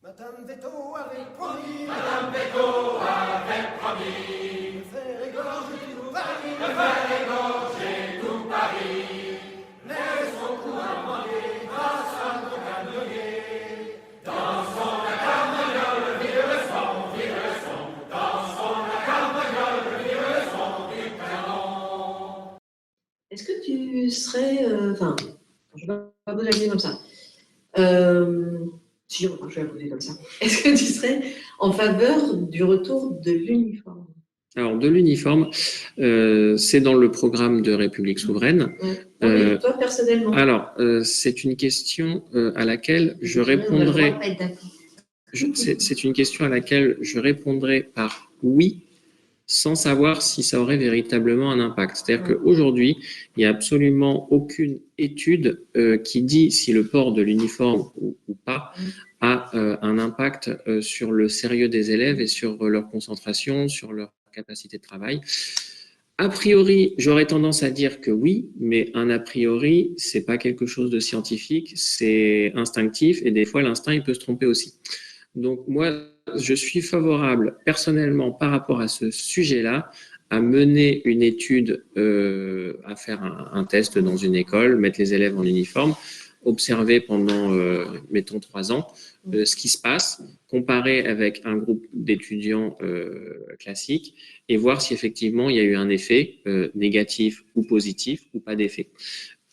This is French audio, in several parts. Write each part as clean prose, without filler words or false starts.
Madame Veto avait promis, Madame Veto avait promis de faire égorger tout Paris, de faire égorger tout Paris. mais son pouvoir manqué grâce à nos canonniers. Dans son carmagnole, vive le son, vive le son. Dans son carmagnole, vive le son du canon. Est-ce que tu serais, enfin, je ne vais pas poser la question comme ça. Si, enfin, je vais la poser comme ça. Est-ce que tu serais en faveur du retour de l'uniforme? Alors, de l'uniforme, c'est dans le programme de République souveraine. Ouais. Non, mais toi, personnellement. Alors, c'est une question à laquelle je répondrai. C'est une question à laquelle je répondrai par oui, sans savoir si ça aurait véritablement un impact. C'est-à-dire qu'aujourd'hui, il n'y a absolument aucune étude qui dit si le port de l'uniforme ou pas a un impact sur le sérieux des élèves et sur leur concentration, sur leur capacité de travail. A priori, j'aurais tendance à dire que oui, mais un a priori, c'est pas quelque chose de scientifique, c'est instinctif et des fois l'instinct il peut se tromper aussi. Donc moi, je suis favorable personnellement par rapport à ce sujet-là à mener une étude, à faire un test dans une école, mettre les élèves en uniforme, observer pendant, mettons, 3 ans ce qui se passe, comparer avec un groupe d'étudiants classiques et voir si effectivement il y a eu un effet négatif ou positif ou pas d'effet.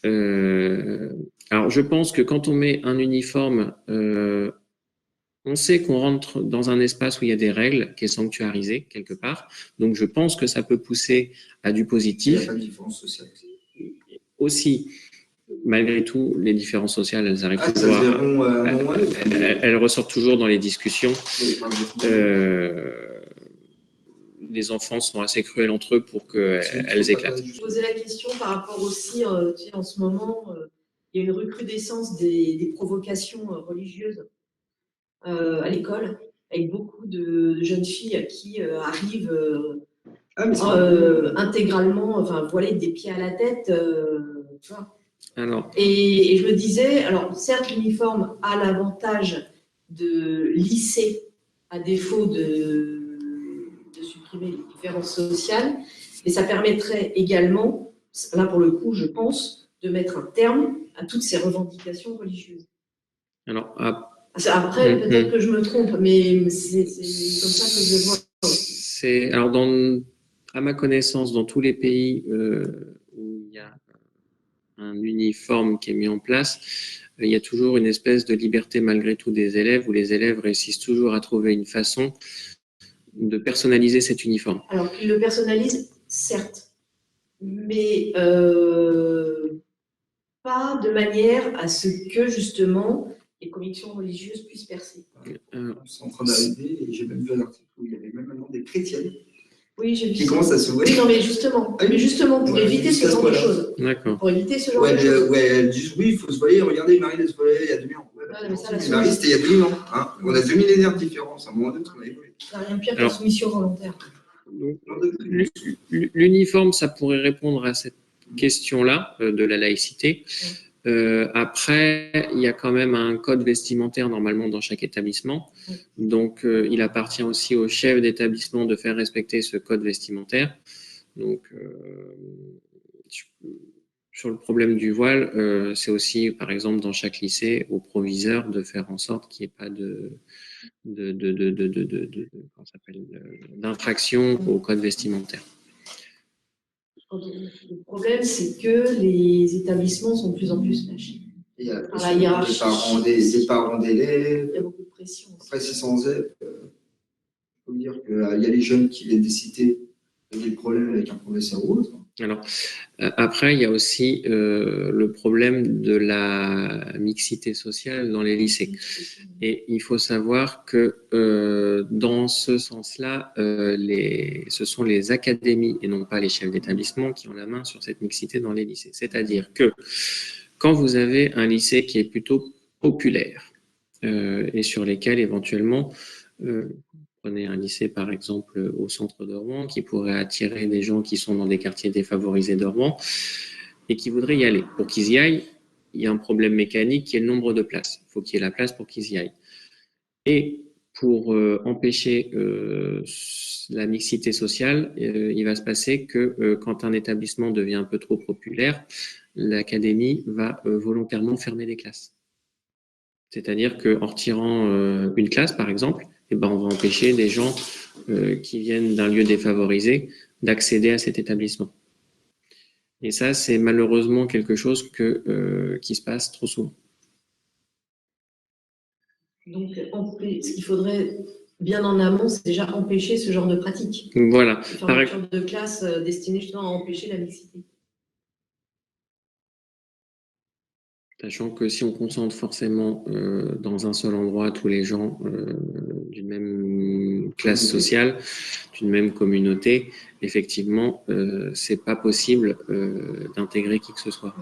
Alors je pense que quand on met un uniforme, on sait qu'on rentre dans un espace où il y a des règles, qui est sanctuarisé quelque part. Donc, je pense que ça peut pousser à du positif. Il n'y a pas de différence sociale. Aussi, malgré tout, les différences sociales, elles arrivent toujours elles ressortent toujours dans les discussions. Les enfants sont assez cruels entre eux pour qu'elles éclatent. Je posais la question par rapport aussi, en ce moment, il y a une recrudescence des provocations religieuses à l'école, avec beaucoup de jeunes filles qui arrivent intégralement, enfin, voilées des pieds à la tête, tu vois. Alors. Et je me disais, alors certes, l'uniforme a l'avantage de lisser, à défaut de supprimer les différences sociales, mais ça permettrait également, là pour le coup, je pense, de mettre un terme à toutes ces revendications religieuses. Alors, après, peut-être que je me trompe, mais c'est comme ça que je vois. Alors, à ma connaissance, dans tous les pays où il y a un uniforme qui est mis en place, il y a toujours une espèce de liberté malgré tout des élèves, où les élèves réussissent toujours à trouver une façon de personnaliser cet uniforme. Alors qu'ils le personnalisent, certes, mais pas de manière à ce que, justement, les convictions religieuses puissent percer. Ils sont en train d'arriver, et j'ai même vu un article où il y avait même maintenant des chrétiennes qui commencent à se voir. Oui, non, mais justement pour éviter ce genre de choses. D'accord. Pour éviter ce genre de choses. Elles disent oui, il faut se voiler. Regardez, Marie se voilait il y a 2000 ans. Marie, c'était il y a 2000 ans. Hein. On a 2 millénaires de différence. À un moment donné, on a évolué. Il n'y a rien de pire que la soumission volontaire. L'uniforme, ça pourrait répondre à cette question-là de la laïcité. Après, il y a quand même un code vestimentaire normalement dans chaque établissement. Donc, il appartient aussi au chef d'établissement de faire respecter ce code vestimentaire. Donc, sur le problème du voile, c'est aussi, par exemple, dans chaque lycée, au proviseur de faire en sorte qu'il n'y ait pas d'infraction au code vestimentaire. Le problème, c'est que les établissements sont de plus en plus lâchés. Il y a des parents d'élèves. Il y a beaucoup de pression. Après, c'est sans aide. Il faut dire qu'il y a les jeunes qui viennent des cités, des problèmes avec un professeur ou autre. Alors, après, il y a aussi le problème de la mixité sociale dans les lycées. Et il faut savoir que dans ce sens-là, ce sont les académies et non pas les chefs d'établissement qui ont la main sur cette mixité dans les lycées. C'est-à-dire que quand vous avez un lycée qui est plutôt populaire et sur lesquels éventuellement prenez un lycée, par exemple, au centre de Rouen, qui pourrait attirer des gens qui sont dans des quartiers défavorisés de Rouen et qui voudraient y aller. Pour qu'ils y aillent, il y a un problème mécanique qui est le nombre de places. Il faut qu'il y ait la place pour qu'ils y aillent. Et pour empêcher la mixité sociale, il va se passer que quand un établissement devient un peu trop populaire, l'académie va volontairement fermer des classes. C'est-à-dire qu'en retirant une classe, par exemple, eh ben, on va empêcher des gens qui viennent d'un lieu défavorisé d'accéder à cet établissement. Et ça, c'est malheureusement quelque chose qui se passe trop souvent. Donc, ce qu'il faudrait bien en amont, c'est déjà empêcher ce genre de pratique. Voilà. Fermeture de classe destinée justement à empêcher la mixité. Sachant que si on concentre forcément dans un seul endroit tous les gens d'une même classe sociale, d'une même communauté, effectivement, c'est pas possible d'intégrer qui que ce soit.